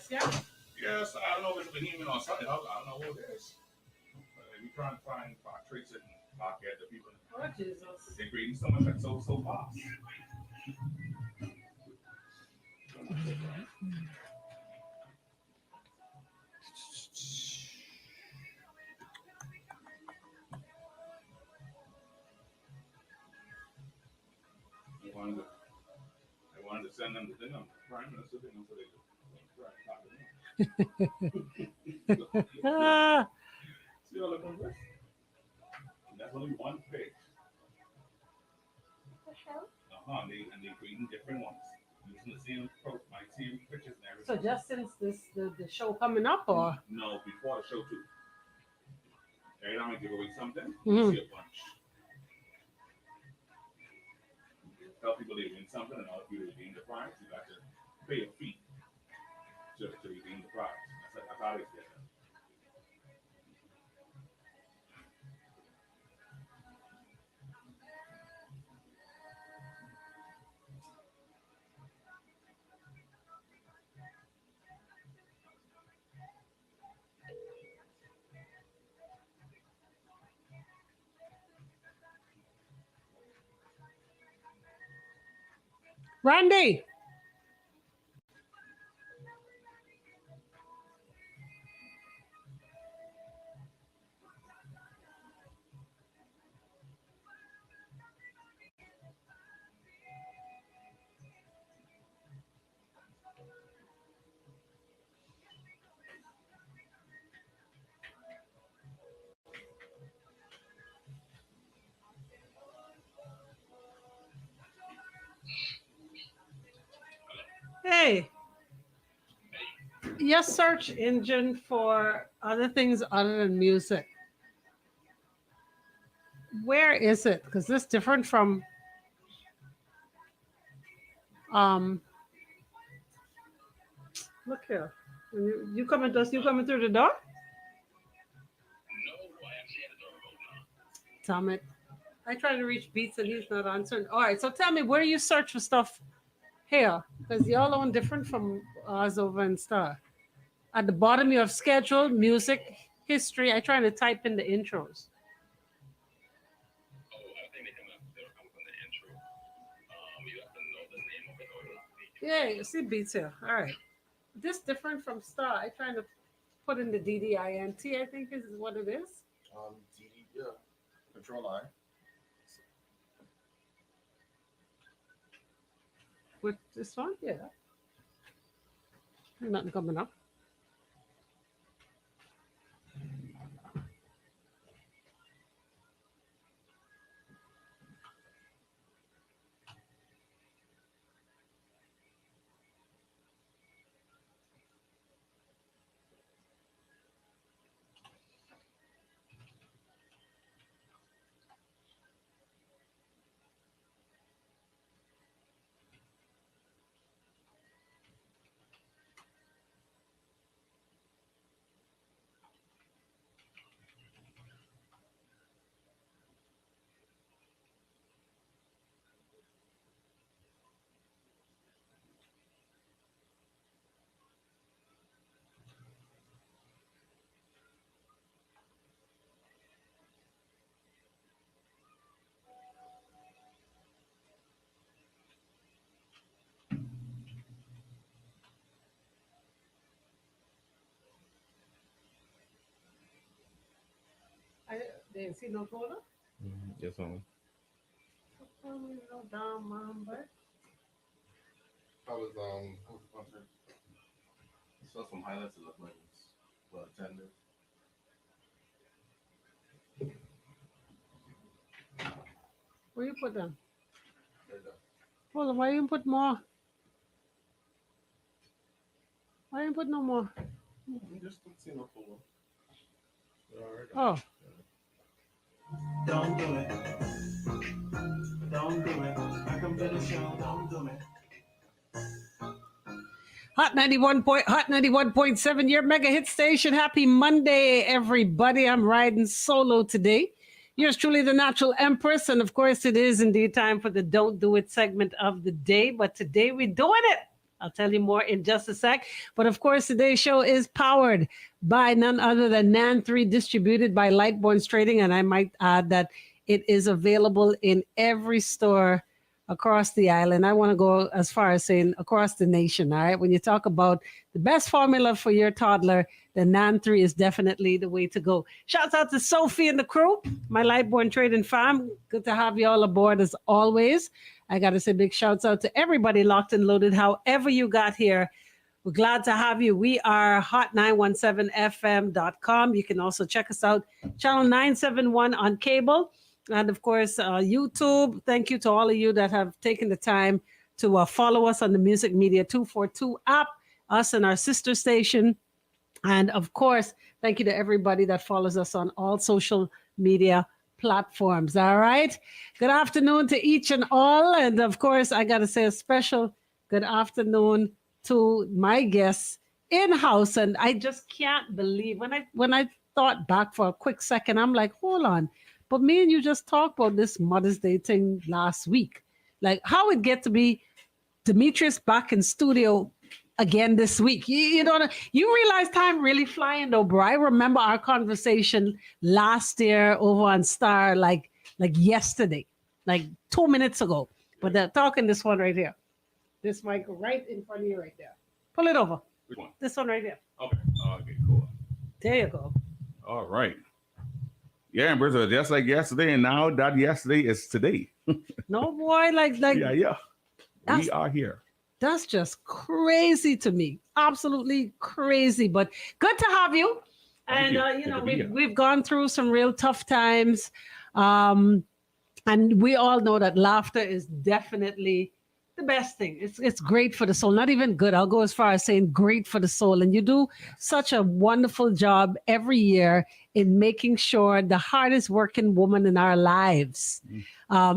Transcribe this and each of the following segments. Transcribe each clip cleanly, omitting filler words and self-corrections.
yeah? Yes, I don't know if it's a Bohemian or something else. I don't know what it is. We trying to find traits and pocket the people. Oh, Jesus. They're breeding so much like so fast. I wanted to send them the thing. I'm prime minister thing so they could see all the progress. That's only one page. And they breeding different ones. Using the same my same pictures and everything. So just since the show coming up, or no, before the show too. Every time I give away something, you see a bunch. Tell people they win something, and other people redeem the prize. You got to pay a fee just to redeem the prize. That's how they get it. Randy. Hey, your search engine for other things other than music, where is it? Because this is different from look here. You coming to us, you coming through the door? Damn it. I try to reach Beats and he's not answering. All right, so tell me, where do you search for stuff here? Because y'all are different from ours over in Star. At the bottom, you have schedule, music, history. I try to type in the intros. Oh, I think they'll come from the intro. You have to know the name of it. Yeah, you see Beats here. All right. This different from Star. I trying to put in the DDINT, I think is what it is. Yeah. Control I. With this one? Yeah. Nothing coming up. I didn't see no folder. Yes, ma'am. No damn but How was the concert? I saw some highlights. It looked like it's well attended. where you put them? Right there. Hold on, why you put more? Why you put no more? I'm just seeing a photo. Oh. Don't do it. Don't do it. I come to the show. Don't do it. Hot 91.7, your mega hit station. Happy Monday, everybody. I'm riding solo today. Yours truly, the Natural Empress. And of course, it is indeed time for the Don't Do It segment of the day. But today we're doing it I'll tell you more in just a sec. But of course, today's show is powered by none other than NAN3, distributed by Lightborns Trading. And I might add that it is available in every store across the island. I want to go as far as saying across the nation. All right. When you talk about the best formula for your toddler, the NAN3 is definitely the way to go. Shouts out to Sophie and the crew, my Lightborn Trading fam. Good to have you all aboard as always. I got to say big shouts out to everybody locked and loaded. However you got here, we're glad to have you. We are hot917fm.com. You can also check us out, channel 971 on cable. And of course, YouTube. Thank you to all of you that have taken the time to follow us on the Music Media 242 app, us and our sister station. And of course, thank you to everybody that follows us on all social media platforms. All right. Good afternoon to each and all. And of course, I got to say a special good afternoon to my guests in-house. And I just can't believe when I thought back for a quick second, I'm like, hold on. But me and you just talked about this Mother's Day thing last week. Like how it get to be Demetrius back in studio again this week. You know, you realize time really flying though, bro. I remember our conversation last year over on Star like yesterday, like 2 minutes ago. But they're talking this one right here. This mic right in front of you right there. Pull it over. Which one? This one right there. Okay. Okay, cool. There you go. All right. Yeah, and Brazil, just like yesterday, and now that yesterday is today. No boy, like Yeah. That's- We are here. That's just crazy to me. Absolutely crazy. But good to have you. Thank And you. you know, Good to be here. we've gone through some real tough times. And we all know that laughter is definitely the best thing. It's great for the soul. Not even good. I'll go as far as saying great for the soul. And you do such a wonderful job every year in making sure the hardest working woman in our lives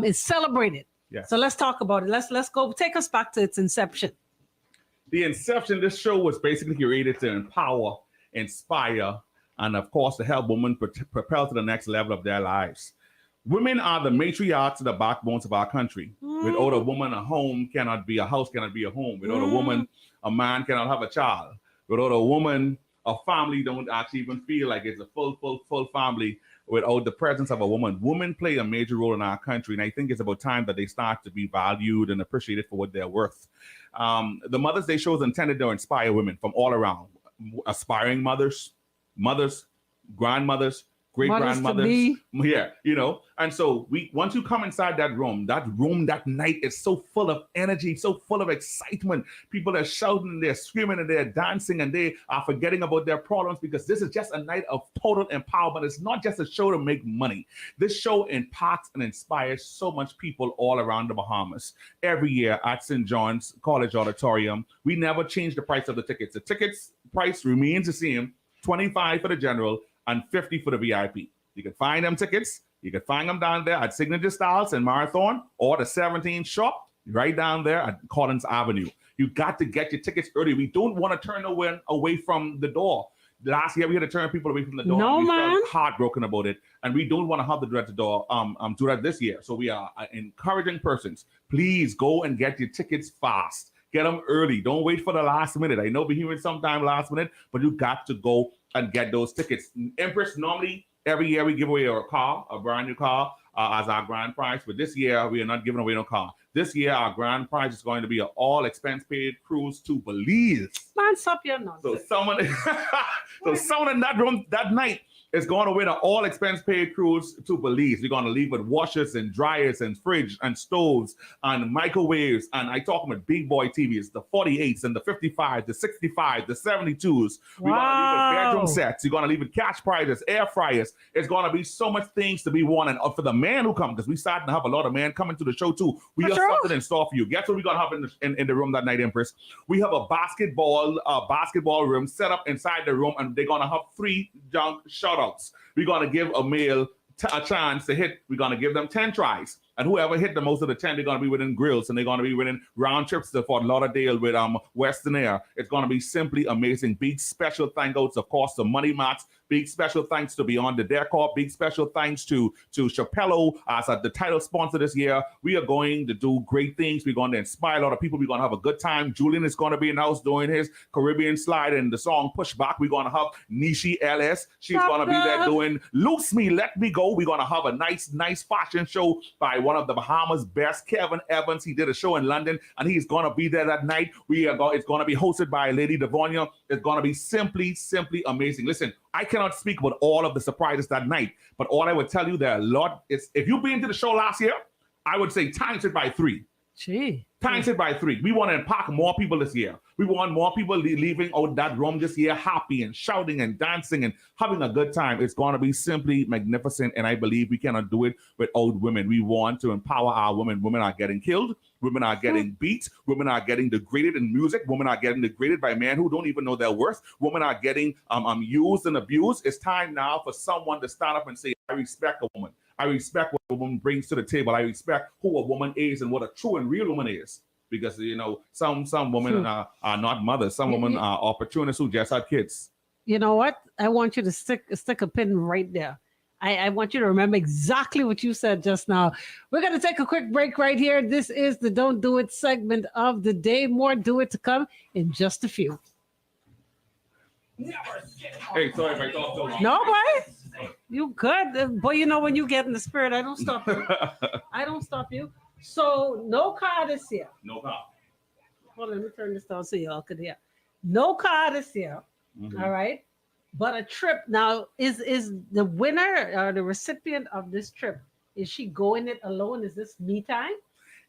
is celebrated. Yes. So let's talk about it. Let's go. Take us back to its inception. The inception of this show was basically created to empower, inspire, and of course to help women propel to the next level of their lives. Women are the matriarchs of the backbones of our country. Without a woman, a home cannot be a house, cannot be a home. Without a woman, a man cannot have a child. Without a woman, a family don't actually even feel like it's a full family without the presence of a woman. Women play a major role in our country, and I think it's about time that they start to be valued and appreciated for what they're worth. The Mother's Day show is intended to inspire women from all around, aspiring mothers, grandmothers, great-grandmothers. Yeah, you know. And so once you come inside that room that night is so full of energy, so full of excitement. People are shouting, they're screaming, and they're dancing, and they are forgetting about their problems because this is just a night of total empowerment. It's not just a show to make money. This show impacts and inspires so much people all around the Bahamas. Every year at St. John's College Auditorium, we never change the price of the tickets. The tickets price remains the same, $25 for the general and $50 for the VIP. You can find them tickets. You can find them down there at Signature Styles in Marathon or the 17 shop right down there at Collins Avenue. You got to get your tickets early. We don't want to turn away from the door. Last year we had to turn people away from the door. No, we man. felt heartbroken about it, and we don't want to have to do that at the door. Do that this year. So we are encouraging persons. Please go and get your tickets fast. Get them early. Don't wait for the last minute. I know we're hearing sometime last minute, but you got to go and get those tickets. Empress, normally every year we give away a brand new car as our grand prize. But this year we are not giving away no car. This year our grand prize is going to be an all expense paid cruise to Belize. Man, stop your So nonsense. someone in that room that night is going to win an all expense paid cruise to Belize. We're going to leave with washers and dryers and fridge and stoves and microwaves. And I talk about big boy TVs, the 48s and the 55, the 65, the 72s. We're going to leave with bedroom sets. You're going to leave with cash prizes, air fryers. It's going to be so much things to be won. And for the man who come, because we starting to have a lot of men coming to the show too. We For have sure. something in store for you. Guess what we're going to have in the room that night, Empress? We have a basketball room set up inside the room, and they're going to have 3 junk shout-outs. We're going to give a male a chance to hit. We're going to give them 10 tries. And whoever hit the most of the 10, they're going to be winning grills, and they're going to be winning round trips to Fort Lauderdale with Western Air. It's going to be simply amazing. Big special thank outs, of course, to Money Max. Big special thanks to Beyond the Decor. Big special thanks to Chappello as the title sponsor this year. We are going to do great things. We're going to inspire a lot of people. We're going to have a good time. Julian is going to be in the house doing his Caribbean slide and the song Pushback. We're going to have Nishi Ellis. She's going to be there doing Loose Me, Let Me Go. We're going to have a nice fashion show by one of the Bahamas' best, Kevin Evans. He did a show in London, and he's going to be there that night. It's going to be hosted by Lady Devonia. It's going to be simply amazing. Listen, I cannot speak about all of the surprises that night, but all I would tell you, there are a lot. If you've been to the show last year, I would say times it by 3. Gee. Times it by 3. We want to impact more people this year. We want more people leaving out that room this year happy and shouting and dancing and having a good time. It's going to be simply magnificent, and I believe we cannot do it without women. We want to empower our women. Women are getting killed. Women are getting beat. Women are getting degraded in music. Women are getting degraded by men who don't even know their worth. Women are getting used and abused. It's time now for someone to stand up and say, I respect a woman. I respect what a woman brings to the table. I respect who a woman is and what a true and real woman is. Because, you know, some women are not mothers. Some women are opportunists who just had kids. You know what? I want you to stick a pin right there. I want you to remember exactly what you said just now. We're going to take a quick break right here. This is the Don't Do It segment of the day. More Do It to come in just a few. Hey, sorry if I talk so long. No, boy. You good. Boy, you know, when you get in the spirit, I don't stop you. I don't stop you. So, no car this year. No car. Hold on, let me turn this down so y'all could hear. No car this year. Mm-hmm. All right. But a trip now is the winner or the recipient of this trip. Is she going it alone? Is this me time?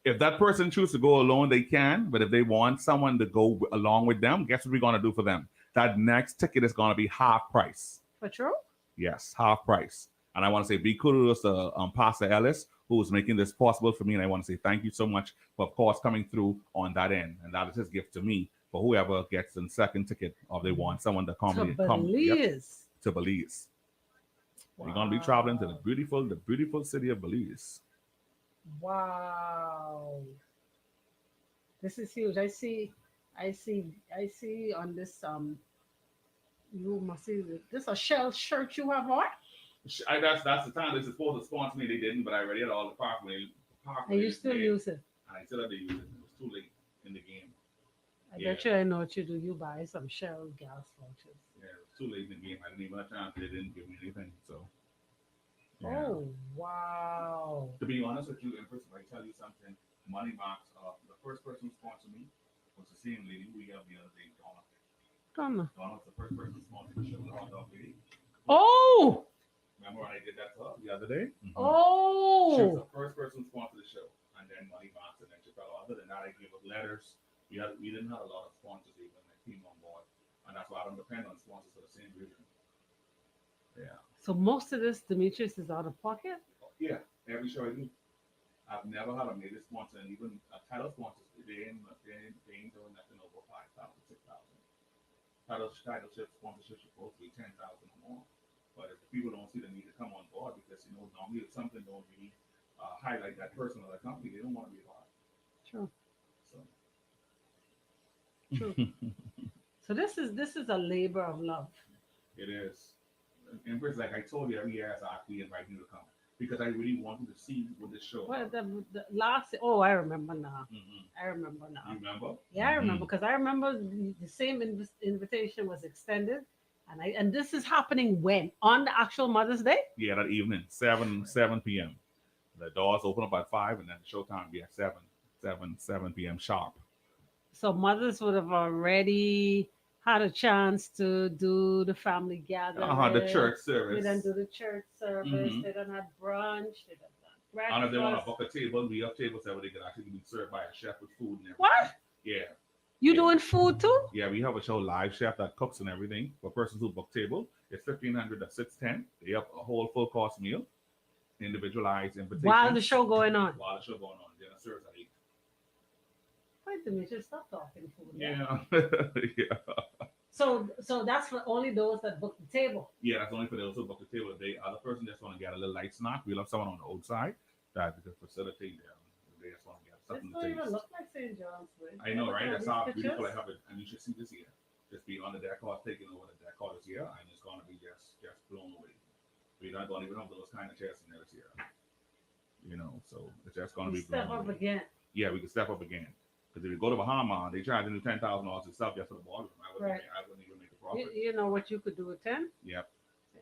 If that person chooses to go alone, they can. But if they want someone to go along with them, guess what we're going to do for them? That next ticket is going to be half price. For true? Yes, half price. And I want to say big kudos to Pastor Ellis, who is making this possible for me. And I want to say thank you so much for, of course, coming through on that end. And that is his gift to me for whoever gets the second ticket or they want someone to come. To Belize. To Belize. Wow. We're going to be traveling to the beautiful city of Belize. Wow. This is huge. I see on this you must see this a shell shirt you have on? That's the time they supposed to sponsor me. They didn't, but I already had all the parkway. And you still use it? I still have to use it. It was too late in the game. I bet you I know what you do. You buy some Shell gas vouchers. Yeah, it was too late in the game. I didn't even have time. They didn't give me anything. So. Yeah. Oh wow! To be honest with you, Empress, if I tell you something, Money Box, the first person who sponsored me was the same lady who we have the other day, Donna. Donna. Donna's the first person who sponsored the show, the hot dog lady. Oh! Remember when I did that to her the other day? Mm-hmm. Oh! She was the first person who sponsored the show, and then Money Box, and then Chappelle. Other than that, I gave up letters. We didn't have a lot of sponsors even that came on board, and that's why I don't depend on sponsors for the same reason. Yeah. So most of this, Demetrius, is out of pocket? Yeah, every show I do. I've never had a major sponsor, and even a title sponsors, they ain't doing nothing over 5,000, 6,000. Titleship sponsorship is supposed to be 10,000 or more. But if the people don't see the need to come on board because, you know, normally if something don't really highlight that person or that company, they don't want to be part. True. So. True. So this is a labor of love. It is. Empress, like I told you, every year I actually invite you to come because I really wanted to see what this show. Well, the last, I remember now. Mm-hmm. I remember now. You remember? Yeah, I remember because I remember the same invitation was extended, and this is happening when on the actual Mother's Day. Yeah, that evening, 7 p.m. The doors open up at 5, and then the showtime will be at 7 p.m. sharp. So mothers would have already had a chance to do the family gathering. The church service. They done do the church service. Mm-hmm. They done have brunch. They done breakfast. And if they want to book a table, we have tables that they could actually be served by a chef with food and everything. What? Yeah. You doing food too? Yeah, we have a show live chef that cooks and everything. For persons who book table, it's $1,500 to $610. They have a whole full course meal, individualized invitation. While the show going on. Dinner serves at 8. Wait a minute, stop talking food. Yeah. Yeah. So that's for only those that book the table. Yeah, that's only for those who book the table. If the other person just want to get a little light snack, we'll have someone on the outside that could facilitate them. They just want to get This something to don't even taste. look like St. John's Wood. I know, right? That's how These beautiful I pictures? have it, and you should see this here. Just be on the decor, taking over the decor this year, and it's gonna be just blown away. We're not gonna even have those kind of chairs in there this year. You know, so it's just gonna We be blown step up away. again. Yeah, we can step up again. Because if you go to Bahamas, they charge you $10,000 to stuff just for the ballroom. Right. I wouldn't even make a profit. You know what you could do with 10? Yep,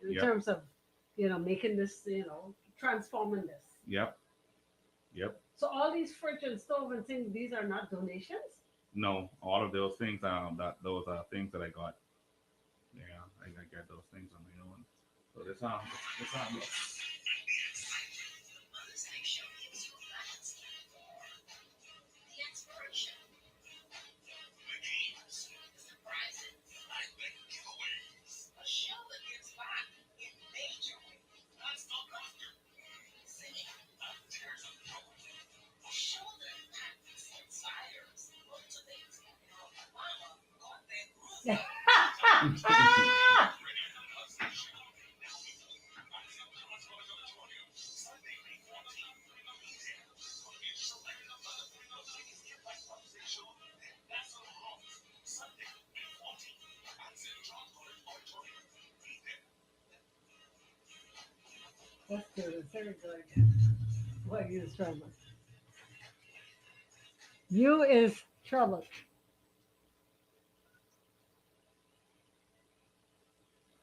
In Yep. terms of, making this, transforming this. yep, yep. So all these fridge and stove and things, these are not donations? No, all of those things, those are things that I got. Yeah, I get those things on my own. So this how it looks. Ah! That's good. It's very good. What you is trouble? You is trouble.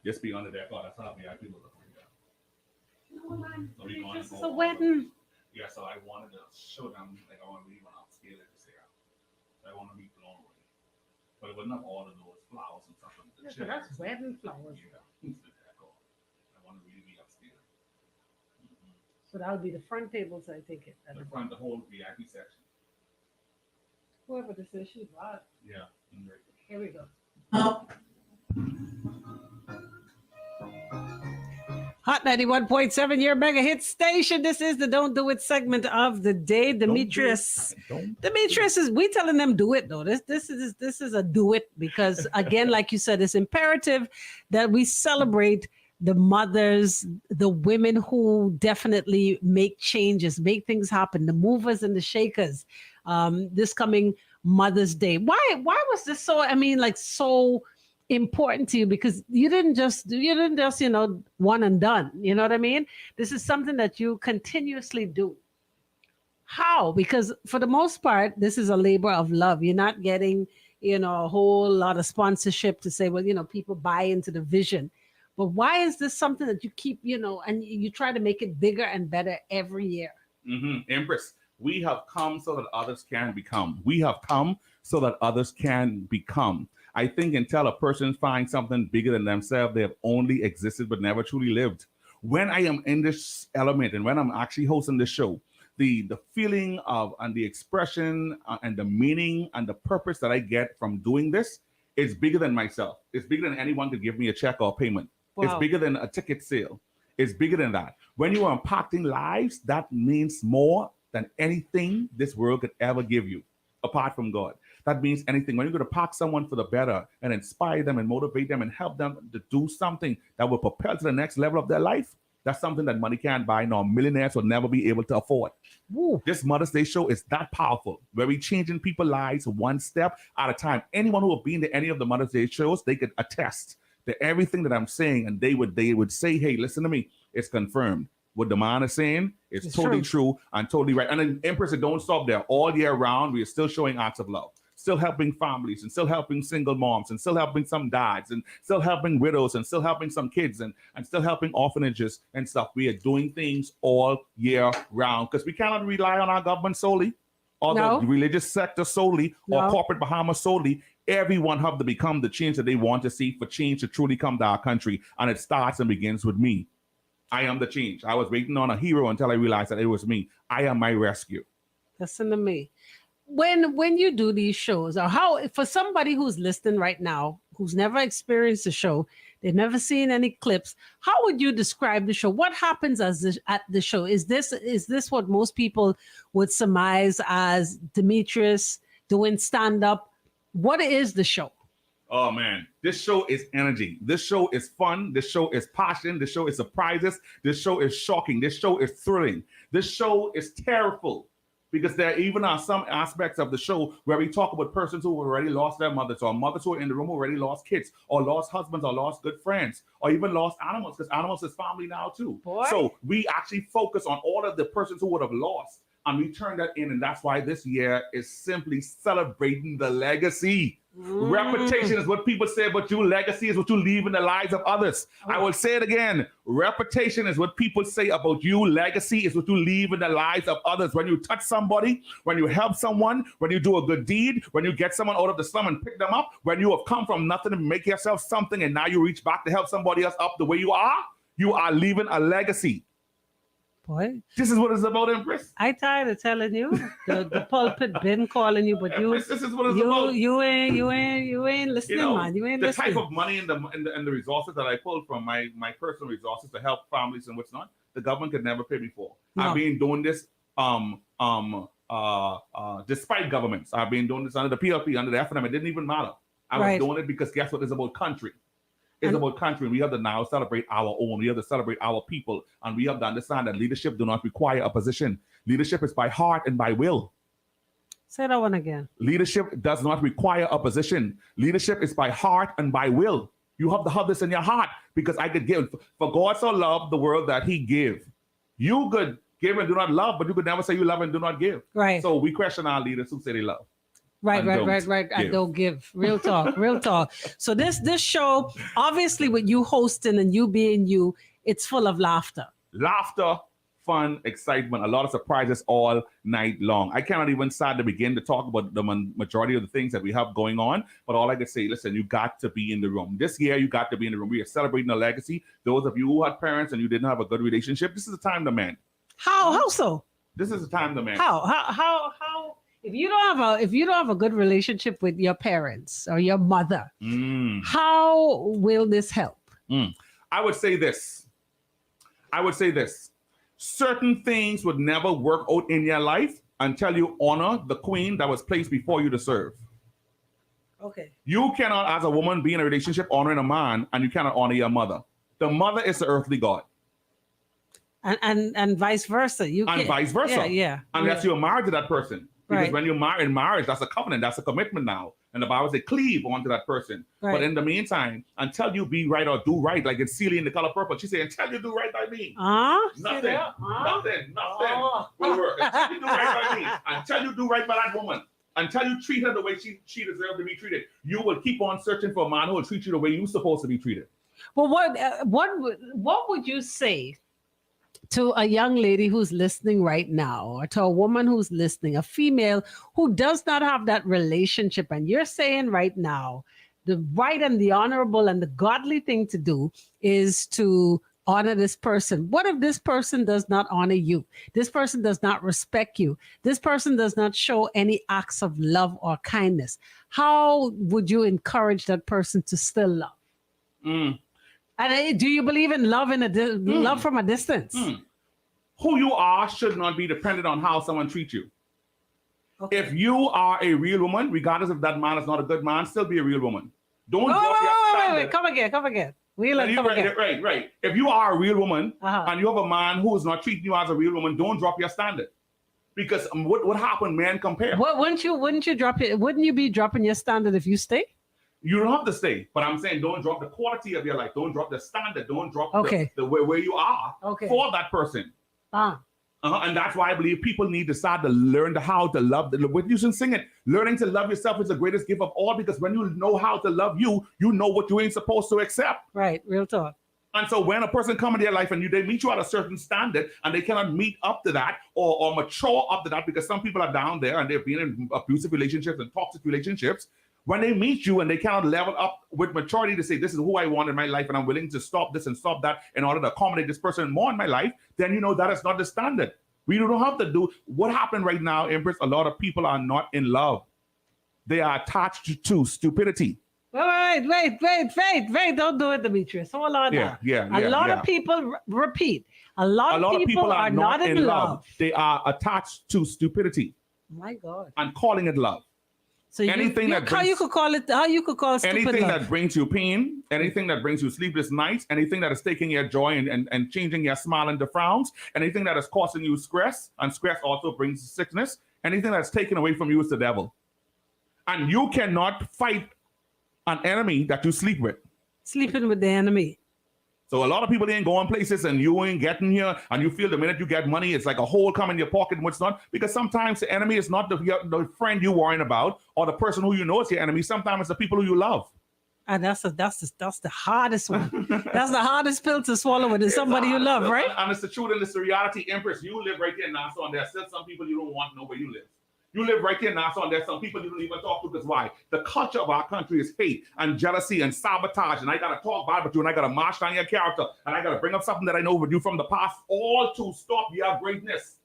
Just be under that. That's how VIP will look like that. No, man. So we gonna This is go a all wedding. Yeah, so I wanted to show them, like, I want to really want to upscale it this year. So I want to be blown away. But it wouldn't have all of those flowers and stuff. And the Yeah, so that's wedding flowers. Yeah, it's the decor. I want to really be upscale. So that'll be the front tables, I think. At The the front, the whole VIP section. Whoever this is, she's hot. Yeah. Here we go. Hot 91.7, your mega hit station. This is the Don't Do It segment of the day. Demetrius. Demetrius is we telling them do it though. This is a do it because again, like you said, it's imperative that we celebrate the mothers, the women who definitely make changes, make things happen, the movers and the shakers. This coming Mother's Day. Why was this so? I mean, like so important to you because you didn't just one and done. You know what I mean? This is something that you continuously do. How? Because for the most part, this is a labor of love. You're not getting, a whole lot of sponsorship to say, well, people buy into the vision. But why is this something that you keep, and you try to make it bigger and better every year? Empress, we have come so that others can become. We have come so that others can become. I think until a person finds something bigger than themselves, they have only existed but never truly lived. When I am in this element and when I'm actually hosting this show, the feeling of and the expression and the meaning and the purpose that I get from doing this is bigger than myself. It's bigger than anyone could give me a check or payment. Wow. It's bigger than a ticket sale. It's bigger than that. When you are impacting lives, that means more than anything this world could ever give you, apart from God. That means anything. When you're going to pack someone for the better and inspire them and motivate them and help them to do something that will propel to the next level of their life, that's something that money can't buy, nor millionaires will never be able to afford. Woo. This Mother's Day show is that powerful. Where we changing people's lives one step at a time. Anyone who have been to any of the Mother's Day shows, they could attest to everything that I'm saying, and they would say, hey, listen to me, it's confirmed. What the man is saying is It's totally true. true and totally right. And then Empress, it don't stop there. All year round, we are still showing acts of love, still helping families and still helping single moms and still helping some dads and still helping widows and still helping some kids and still helping orphanages and stuff. We are doing things all year round because we cannot rely on our government solely or No. the religious sector solely or No. corporate Bahamas solely. Everyone have to become the change that they want to see for change to truly come to our country. And it starts and begins with me. I am the change. I was waiting on a hero until I realized that it was me. I am my rescue. Listen to me. When you do these shows, or how for somebody who's listening right now, who's never experienced the show, they've never seen any clips, how would you describe the show? What happens at the show? Is this what most people would surmise as Demetrius doing stand-up? What is the show? Oh man, this show is energy. This show is fun. This show is passion. This show is surprises. This show is shocking. This show is thrilling. This show is terrible. Because there even are some aspects of the show where we talk about persons who already lost their mothers, or mothers who are in the room who already lost kids, or lost husbands, or lost good friends, or even lost animals, because animals is family now too. Boy. So we actually focus on all of the persons who would have lost, and we turn that in, and that's why this year is simply celebrating the legacy. Reputation is what people say about you. Legacy is what you leave in the lives of others. I will say it again. Reputation is what people say about you. Legacy is what you leave in the lives of others. When you touch somebody, when you help someone, when you do a good deed, when you get someone out of the slum and pick them up, when you have come from nothing to make yourself something and now you reach back to help somebody else up the way you are leaving a legacy. Boy, This is what it's about, Empress. I tired of telling you. The pulpit been calling you, but you Empress, this is what it's about. you ain't listening, man. You ain't the listening. type of money and the resources that I pull from my personal resources to help families and what's not, the government could never pay me for. No. I've been doing this despite governments. I've been doing this under the PLP, under the FNM. It didn't even matter. I was Right. doing it because guess what? It's about country. It's And- about country. We have to now celebrate our own. We have to celebrate our people. And we have to understand that leadership do not require a position. Leadership is by heart and by will. Say that one again. Leadership does not require a position. Leadership is by heart and by will. You have to have this in your heart because I could give. For God so loved the world that he gave. You could give and do not love, but you could never say you love and do not give. Right. So we question our leaders who say they love. Right. and I give. don't give. Real talk, real talk. So this show, obviously with you hosting and you being you, it's full of laughter. Laughter, fun, excitement, a lot of surprises all night long. I cannot even start to begin to talk about the majority of the things that we have going on, but all I can say, listen, you got to be in the room. This year, you got to be in the room. We are celebrating a legacy. Those of you who had parents and you didn't have a good relationship, this is the time to mend. How so? This is the time to mend. How if you don't have a good relationship with your parents or your mother, how will this help? I would say this. Certain things would never work out in your life until you honor the queen that was placed before you to serve. Okay. You cannot, as a woman, be in a relationship honoring a man, and you cannot honor your mother. The mother is the earthly God. And vice versa. And vice versa. Yeah. Unless you're married to that person. Because Right. when you're married in marriage, that's a covenant, that's a commitment now. And the Bible says cleave onto that person. Right. But in the meantime, until you be right or do right, like it's Celia in The Color Purple, she said, until you do right by me. Nothing Oh. will work. Until you do right by me, until you do right by that woman, until you treat her the way she deserves to be treated, you will keep on searching for a man who will treat you the way you're supposed to be treated. Well, what would you say to a young lady who's listening right now, or to a woman who's listening, a female who does not have that relationship, and you're saying right now, the right and the honorable and the godly thing to do is to honor this person. What if this person does not honor you? This person does not respect you. This person does not show any acts of love or kindness. How would you encourage that person to still love? And do you believe in love love from a distance? Who you are should not be dependent on how someone treats you. Okay. If you are a real woman, regardless if that man is not a good man, still be a real woman. Don't drop your standard. Wait, come again. Right. If you are a real woman and you have a man who is not treating you as a real woman, don't drop your standard. Because what happened, man, compare. Wouldn't you drop it? Wouldn't you be dropping your standard if you stay? You don't have to stay, but I'm saying don't drop the quality of your life. Don't drop the standard. Don't drop Okay. the where you are Okay. for that person. Ah, And that's why I believe people need to start to learn how to love. When you should sing it, learning to love yourself is the greatest gift of all, because when you know how to love you, you know what you ain't supposed to accept. right. Real talk. And so when a person come in their life and they meet you at a certain standard and they cannot meet up to that or mature up to that, because some people are down there and they've been in abusive relationships and toxic relationships. When they meet you and they cannot level up with maturity to say, this is who I want in my life and I'm willing to stop this and stop that in order to accommodate this person more in my life, then you know that is not the standard. We don't have to do what happened right now, Empress. A lot of people are not in love. They are attached to stupidity. Wait. Don't do it, Demetrius. Hold on now. A lot of people, repeat, a lot of people are not in love. They are attached to stupidity My God. and calling it love. So Anything that how brings- you could call it? How you could call stupid anything love? that brings you pain, anything that brings you sleepless nights, anything that is taking your joy and changing your smile into frowns, anything that is causing you stress, and stress also brings sickness, anything that's taken away from you is the devil. And you cannot fight an enemy that you sleep with. Sleeping with the enemy. So a lot of people ain't going places and you ain't getting here, and you feel the minute you get money, it's like a hole come in your pocket and what's not. Because sometimes the enemy is not the friend you're worrying about or the person who you know is your enemy. Sometimes it's the people who you love. And that's the hardest one. That's the hardest pill to swallow with is somebody you love, right? And it's the truth and it's the reality, Empress. You live right here in Nassau, and there's still some people you don't want to know where you live. You live right here in Nassau, and there's some people you don't even talk to because why? The culture of our country is hate and jealousy and sabotage. And I got to talk bad with you, and I got to march down your character, and I got to bring up something that I know with you from the past, all to stop your greatness.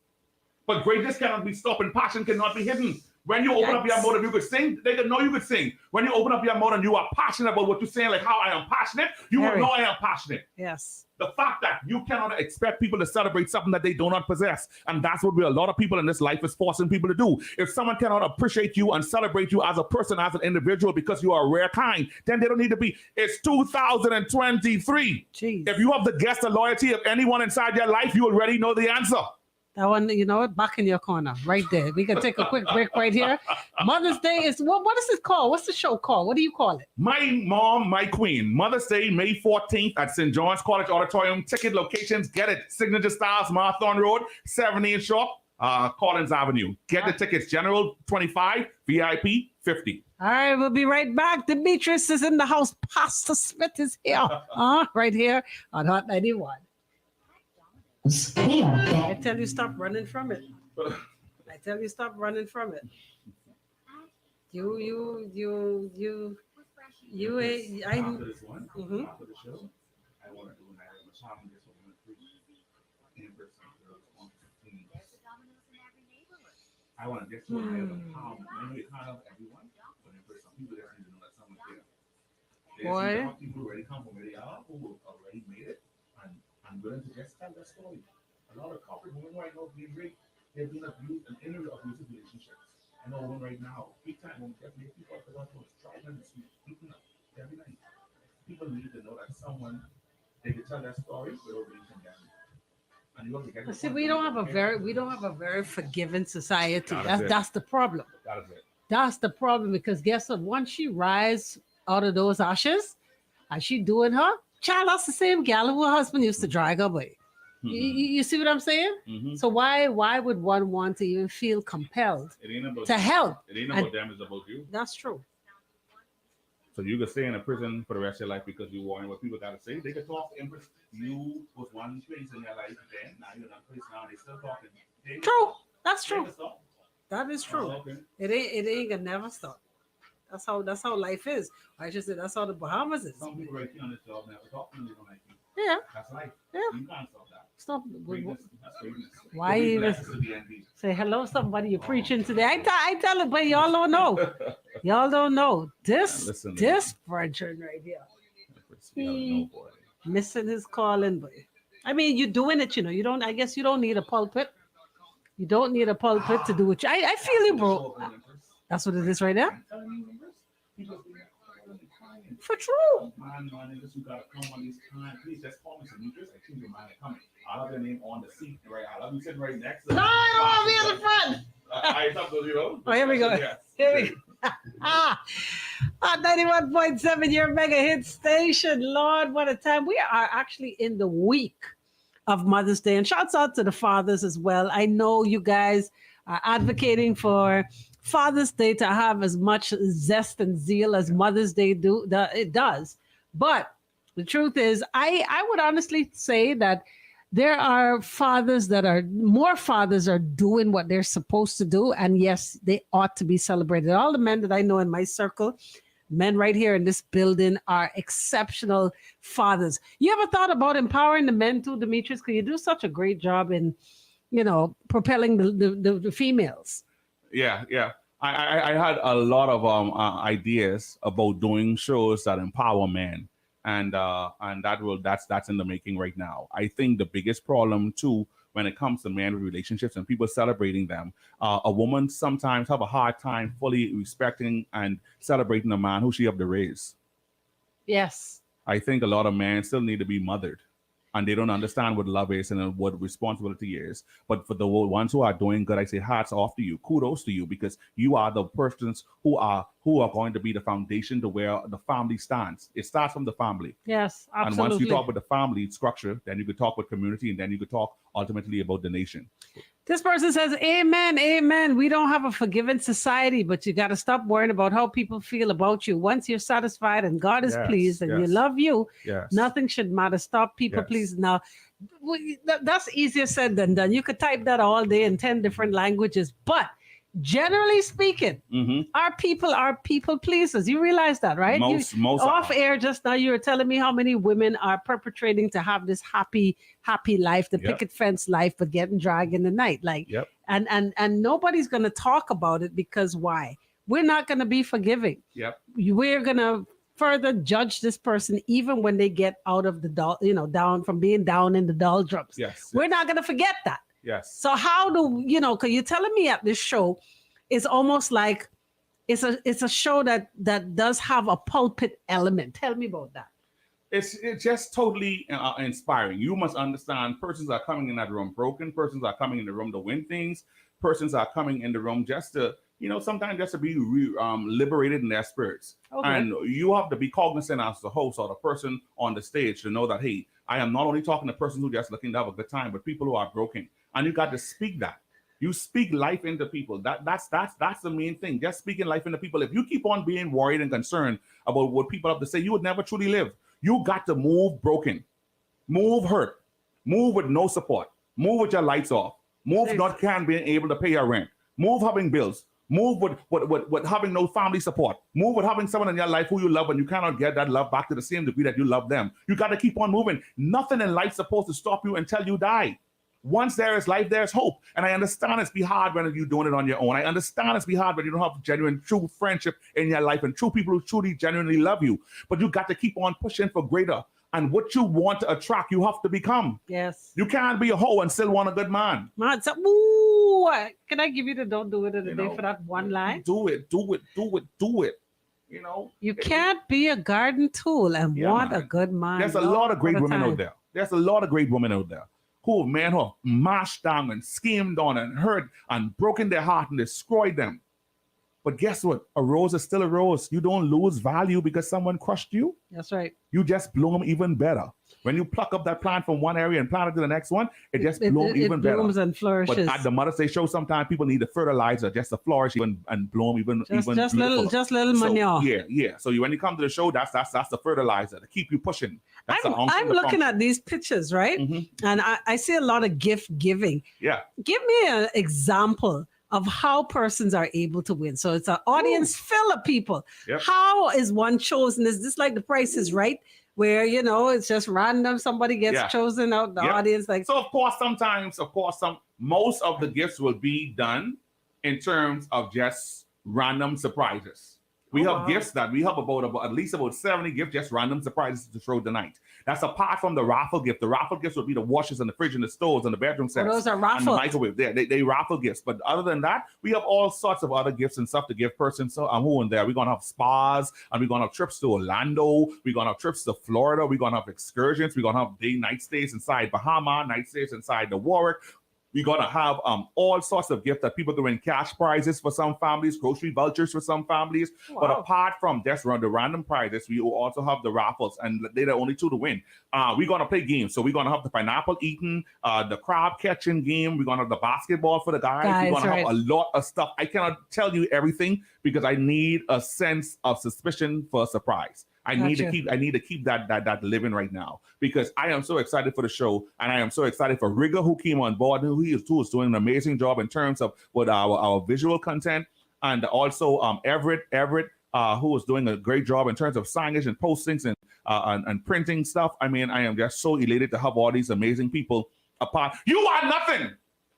But greatness cannot be stopped, and passion cannot be hidden. When you open up your mouth, if you could sing, they could know you could sing. When you open up your mouth and you are passionate about what you're saying, like how I am passionate, you will know I am passionate. Yes. The fact that you cannot expect people to celebrate something that they do not possess. And that's what a lot of people in this life is forcing people to do. If someone cannot appreciate you and celebrate you as a person, as an individual, because you are a rare kind, then they don't need to be. It's 2023. Jeez. If you have the guest, the loyalty of anyone inside your life, you already know the answer. That one, you know what? Back in your corner, right there. We can take a quick break right here. Mother's Day is what is it called? What's the show called? What do you call it? My Mom, My Queen. Mother's Day, May 14th at St. John's College Auditorium. Ticket locations, get it. Signature Styles, Marathon Road, 70 and Shop, Collins Avenue. Get the tickets. General 25, VIP 50. All right, we'll be right back. Demetrius is in the house. Pastor Smith is here. Right here on Hot 91. I tell you, stop running from it. I tell you, stop running from it. You ain't. After this one, Mhm. after the show, I want to do an Irish massage and get some women free. In-person girls, 115. I want to get to a level of empowerment. Maybe kind of everyone, but in person, people that need to know that someone's there. Boy. There's people who already come from where they are, who have already made it, and I'm willing to just tell that story. A lot of couple women right now being raped, they've been abused and in abusive relationships. I know one right now, big time women, definitely people are the ones who are driving and sleeping up every night. People need to know that someone, they can tell that story without being condemned. And you have to get See, we don't have a very forgiving society. That is it. That's the problem. That is it. That's the problem because guess what? Once she rise out of those ashes, and she doing her, child, that's the same gal who her husband used to drag her away. You see what I'm saying? Mm-hmm. So why would one want to even feel compelled It ain't about to help? It ain't about them, it's about you. That's true. So you could stay in a prison for the rest of your life because you worrying what people got to say. They could talk to Empress. You was one place in your life then, now you're in another place now, they still talking. True. That's They true. can stop. That is true. Oh, okay. It ain't gonna never stop. That's how life is. I just said that's how the Bahamas is. Some people right here on this job never talk to you, they don't like you. Yeah. That's life. Yeah. You can't stop that. Stop. Greatness, that's greatness. Why You'll be even blessed to be envied. say hello? Somebody you're preaching today. I tell it, but y'all don't know. Y'all don't know this. Listen, This virgin right here. You gotta know, boy. Missing his calling, but I mean, you're doing it, you know. You don't. I guess you don't need a pulpit. You don't need a pulpit to do what you. I feel you, bro. That's what it is right now. I'm telling you, Empress, people be crying. For true. Man, niggas who gotta come on these times. Please just call me some Empress. I change your mind and coming. I'll have your name on the seat, right? I'll have you sitting right next to No, I don't want to be in the front. I have to, you know. Oh, here we go. Yes. Here we go. At 91.7, your mega hit station. Lord, what a time. We are actually in the week of Mother's Day. And shouts out to the fathers as well. I know you guys are advocating for Father's Day to have as much zest and zeal as Mother's Day it does. But the truth is, I would honestly say that there are fathers more fathers are doing what they're supposed to do. And yes, they ought to be celebrated. All the men that I know in my circle, men right here in this building, are exceptional fathers. You ever thought about empowering the men too, Demetrius? Because you do such a great job in, propelling the females. Yeah. I had a lot of ideas about doing shows that empower men. And that's in the making right now. I think the biggest problem too when it comes to marriage relationships and people celebrating them. A woman sometimes have a hard time fully respecting and celebrating a man who she have to raise. Yes. I think a lot of men still need to be mothered, and they don't understand what love is and what responsibility is. But for the ones who are doing good, I say hats off to you, kudos to you, because you are the persons who are going to be the foundation to where the family stands. It starts from the family. Yes, absolutely. And once you talk about the family structure, then you could talk with community, and then you could talk ultimately about the nation. This person says, amen, amen. We don't have a forgiving society, but you got to stop worrying about how people feel about you. Once you're satisfied and God is pleased and you love you, nothing should matter. Stop people pleasing. Now, that's easier said than done. You could type that all day in 10 different languages, but generally speaking, our people are people pleasers. You realize that, right? Most off air just now, you were telling me how many women are perpetrating to have this happy life, the picket fence life, but getting dragged in the night. Like, and nobody's going to talk about it because why? We're not going to be forgiving. We're going to further judge this person even when they get out of the down from being down in the doldrums. We're not going to forget that. So how do because you're telling me at this show is almost like it's a show that does have a pulpit element. Tell me about that. It's just totally inspiring. You must understand, persons are coming in that room broken, persons are coming in the room to win things, persons are coming in the room just to sometimes just to be liberated in their spirits. And you have to be cognizant as the host or the person on the stage to know that, hey, I am not only talking to persons who are just looking to have a good time, but people who are broken. And you got to speak that. You speak life into people. That's the main thing. Just speaking life into people. If you keep on being worried and concerned about what people have to say, you would never truly live. You got to move broken, move hurt, move with no support, move with your lights off, move not being able to pay your rent, move having bills, move with having no family support, move with having someone in your life who you love and you cannot get that love back to the same degree that you love them. You got to keep on moving. Nothing in life is supposed to stop you until you die. Once there is life, there's hope. And I understand it's be hard when you're doing it on your own. I understand it's be hard when you don't have genuine, true friendship in your life and true people who truly, genuinely love you. But you got to keep on pushing for greater. And what you want to attract, you have to become. Yes. You can't be a hoe and still want a good man. Man, so, can I give you the don't do it of the day for that one line? Do it. You can't be a garden tool and want a good man. There's a lot of great women out there. There's a lot of great women out there who have mashed down and schemed on and hurt and broken their heart and destroyed them. But guess what? A rose is still a rose. You don't lose value because someone crushed you. That's right. You just bloom even better. When you pluck up that plant from one area and plant it to the next one, it just blooms even better. It blooms and flourishes. But at the Mother's Day show, sometimes people need the fertilizer just to flourish and bloom even just little manure. Yeah. So when you come to the show, that's the fertilizer to keep you pushing. I'm looking at these pictures, right? And I see a lot of gift giving. Yeah. Give me an example of how persons are able to win. So it's an audience full of people. How is one chosen? Is this like The Price is Right? Where, it's just random, somebody gets chosen out the audience. So of course, most of the gifts will be done in terms of just random surprises. We have gifts that we have about at least about 70 gifts, just random surprises to throw tonight. That's apart from the raffle gift. The raffle gifts would be the washers and the fridge and the stoves and the bedroom sets. Those are raffles. And the microwave. They raffle gifts. But other than that, we have all sorts of other gifts and stuff to give persons. So who in there? We're going to have spas and we're going to have trips to Orlando. We're going to have trips to Florida. We're going to have excursions. We're going to have night stays inside Bahama, night stays inside the Warwick. We're going to have all sorts of gifts that people can win cash prizes for some families, grocery vouchers for some families. Wow. But apart from just the random prizes, we will also have the raffles, and they're the only two to win. We're going to play games. So we're going to have the pineapple eating, the crab catching game. We're going to have the basketball for the guys. We're going to have a lot of stuff. I cannot tell you everything because I need a sense of suspicion for a surprise. I need to keep that living right now because I am so excited for the show and I am so excited for Rigger who came on board and who is doing an amazing job in terms of what our visual content, and also Everett who is doing a great job in terms of signage and postings and printing stuff. I mean, I am just so elated to have all these amazing people apart. You are nothing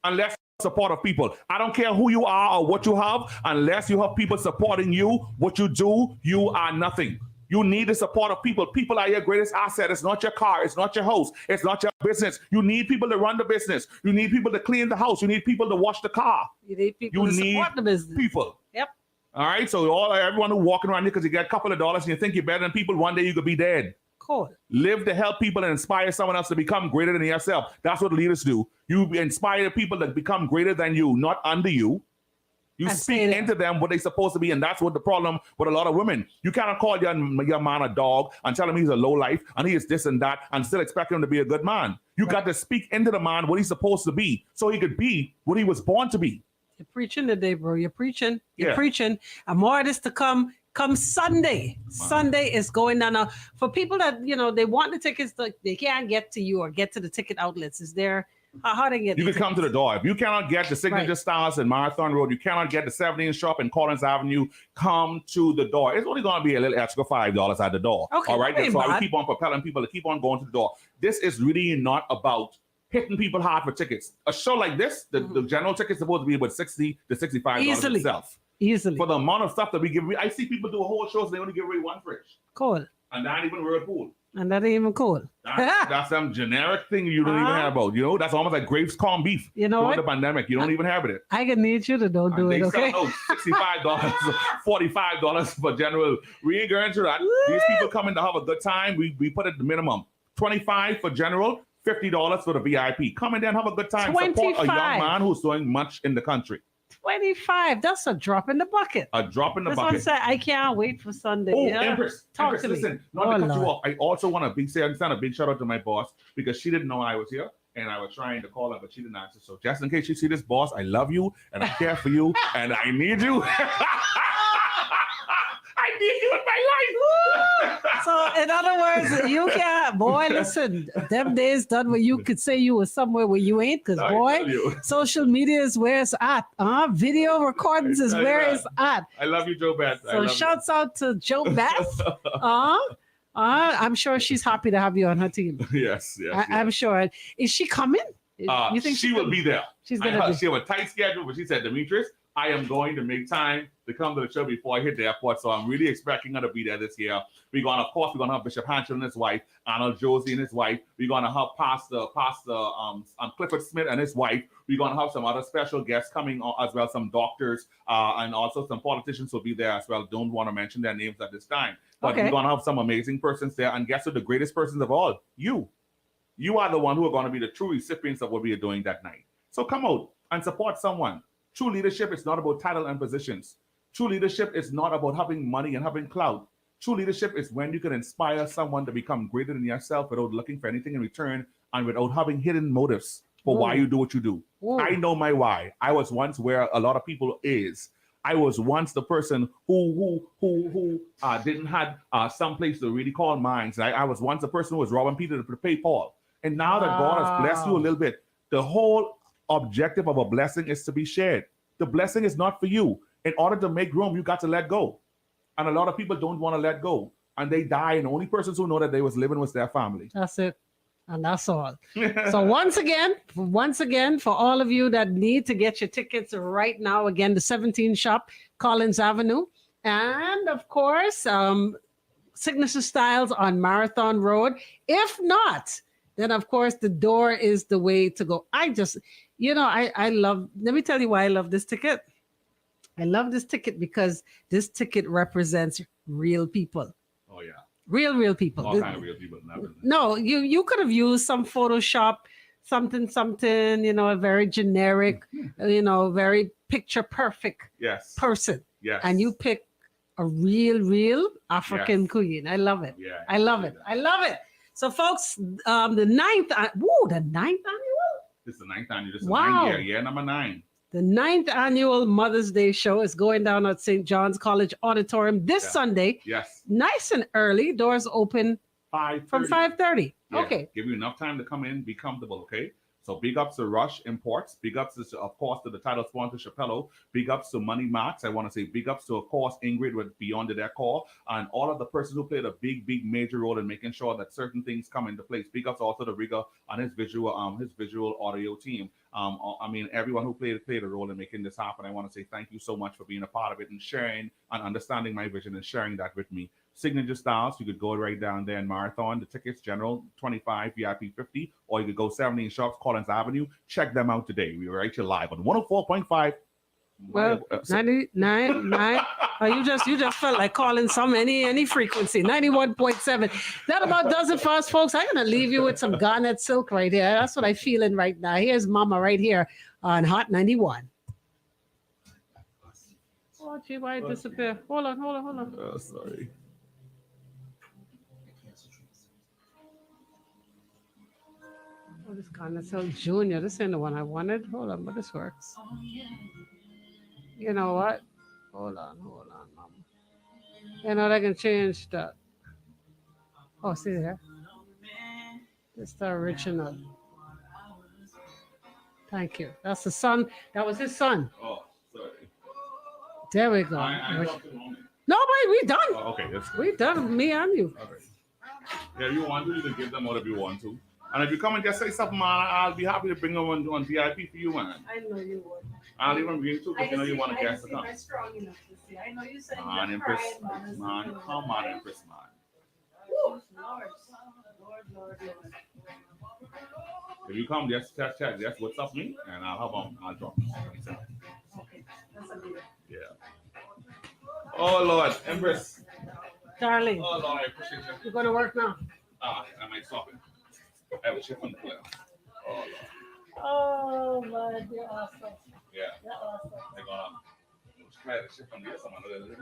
unless support of people. I don't care who you are or what you have, unless you have people supporting you, what you do, you are nothing. You need the support of people. People are your greatest asset. It's not your car. It's not your house. It's not your business. You need people to run the business. You need people to clean the house. You need people to wash the car. You need people to support the business. People. Yep. All right. So everyone who walking around here because you get a couple of dollars and you think you're better than people, one day you could be dead. Cool. Live to help people and inspire someone else to become greater than yourself. That's what leaders do. You inspire people to become greater than you, not under you. You speak into them what they're supposed to be, and that's what the problem with a lot of women. You cannot call your man a dog and tell him he's a low life and he is this and that and still expect him to be a good man. You got to speak into the man what he's supposed to be so he could be what he was born to be. You're preaching today, bro. You're preaching. You're Yeah. preaching. And more of this to come. Come Sunday. Wow. Sunday is going down. Now, for people that, they want the tickets, they can't get to you or get to the ticket outlets. Is there... How they get? You can come to the door. If you cannot get the Signature Stars in Marathon Road, you cannot get the 17 shop in Collins Avenue, come to the door. It's only going to be a little extra $5 at the door. Okay, all right. That's why we bad. keep on propelling people to keep on going to the door. This is really not about hitting people hard for tickets. A show like this, the general ticket's supposed to be about $60 to $65 itself. Easily. For the amount of stuff that we give away. I see people do a whole show, so they only give away one fridge. Cool. And not even Whirlpool. And that ain't even cool. That's some generic thing you don't even have about. That's almost like Graves corned beef. You know during what? the pandemic, you don't even have it. I can need you to don't do it, okay? Sell $65, $45 for general. We ain't going to that. These people coming to have a good time. We put it the minimum. $25 for general, $50 for the VIP. Come in there and have a good time. 25. Support a young man who's doing much in the country. 25. That's a drop in the bucket. A drop in the That's bucket. what I said. I can't wait for Sunday. Oh, yeah? Empress, Talk to me. listen, not to cut you off. I also want to send a big shout out to my boss because she didn't know I was here and I was trying to call her, but she didn't answer. So just in case you see this, boss, I love you and I care for you and I need you. I need you in my life. So, in other words, you can't, boy, listen, them days done where you could say you were somewhere where you ain't, because, boy, social media is where it's at. Video recordings is where it's at. I love you, Joe Beth. So, shouts out to Joe Beth. I'm sure she's happy to have you on her team. Yes. I'm sure. Is she coming? You think she will be there? She's going to be. She have a tight schedule, but she said, Demetrius, I am going to make time to come to the show before I hit the airport. So I'm really expecting her to be there this year. We're going to have Bishop Hanchel and his wife, Arnold Josie and his wife. We're going to have Pastor Clifford Smith and his wife. We're going to have some other special guests coming as well, some doctors, and also some politicians will be there as well. Don't want to mention their names at this time. But we're going to have some amazing persons there. And guess what? The greatest persons of all, you. You are the one who are going to be the true recipients of what we are doing that night. So come out and support someone. True leadership is not about title and positions. True leadership is not about having money and having clout. True leadership is when you can inspire someone to become greater than yourself without looking for anything in return and without having hidden motives for why you do what you do. I know my why. I was once where a lot of people is. I was once the person who didn't have some place to really call mine. I was once the person who was robbing Peter to pay Paul. And now that God has blessed you a little bit, the whole objective of a blessing is to be shared. The blessing is not for you. In order to make room, you got to let go. And a lot of people don't want to let go. And they die, and the only persons who know that they was living was their family. That's it. And that's all. So once again, for all of you that need to get your tickets right now, again, the 17 shop, Collins Avenue. And of course, Signature Styles on Marathon Road. If not, then of course the door is the way to go. I love, let me tell you why I love this ticket. I love this ticket because this ticket represents real people. Oh, yeah. Real people. All kind of real people. No, you could have used some Photoshop, something, a very generic, very picture perfect person. Yes. And you pick a real African queen. I love it. Yeah. I love it. So, folks, the ninth annual? This is the 9th annual. This is Wow. 9 year number 9. The 9th annual Mother's Day show is going down at St. John's College Auditorium this Sunday. Yes. Nice and early. Doors open 5:30. from 5:30. Yeah. Okay. Give you enough time to come in, be comfortable, okay? So big ups to Rush Imports. Big ups, of course, to the title sponsor, Chappello. Big ups to Money Max. I want to say big ups to, of course, Ingrid with Beyond the Decor and all of the persons who played a big major role in making sure that certain things come into place. Big ups also to Riga and his visual audio team. Everyone who played a role in making this happen. I want to say thank you so much for being a part of it and sharing and understanding my vision and sharing that with me. signature styles. You could go right down there in Marathon. The tickets general 25, VIP 50, or you could go 17 shops, Collins Avenue. Check them out today. We were actually live on 104.5. Well, 99. You just felt like calling any frequency. 91.7. That about does it for us, folks. I'm gonna leave you with some Garnet Silk right here. That's what I'm feeling right now. Here's Mama right here on Hot 91. Oh, gee, why it disappear? Hold on. Oh, sorry. Oh, this Garnet Silk Junior. This ain't the one I wanted. Hold on, but this works. You know what? Hold on, Mama. You know, I can change that. Oh, see there? This is the original. Thank you. That's the son. That was his son. Oh, sorry. There we go. I talked to him. No, wait, we done. Oh, okay, that's good. We done, me and you. Okay. Yeah, if you want to, you can give them whatever you want to. And if you come and just say something, man, I'll be happy to bring them on VIP for you, man. I know you would. I'll even bring you too, because you know you want to guess to come. Strong enough to see. I know you said Man, Empress, man, come on, Empress, man. Lord. If you come, just chat, just what's up me, and I'll have I'll drop. Okay, that's a deal. Yeah. Oh Lord, Empress. Darling, Oh Lord, I appreciate you. you're going to work now. I might stop it. I have a chip on the player. Oh Lord. Oh, man, you're awesome. Yeah. You're awesome. They're gonna try to chip on this.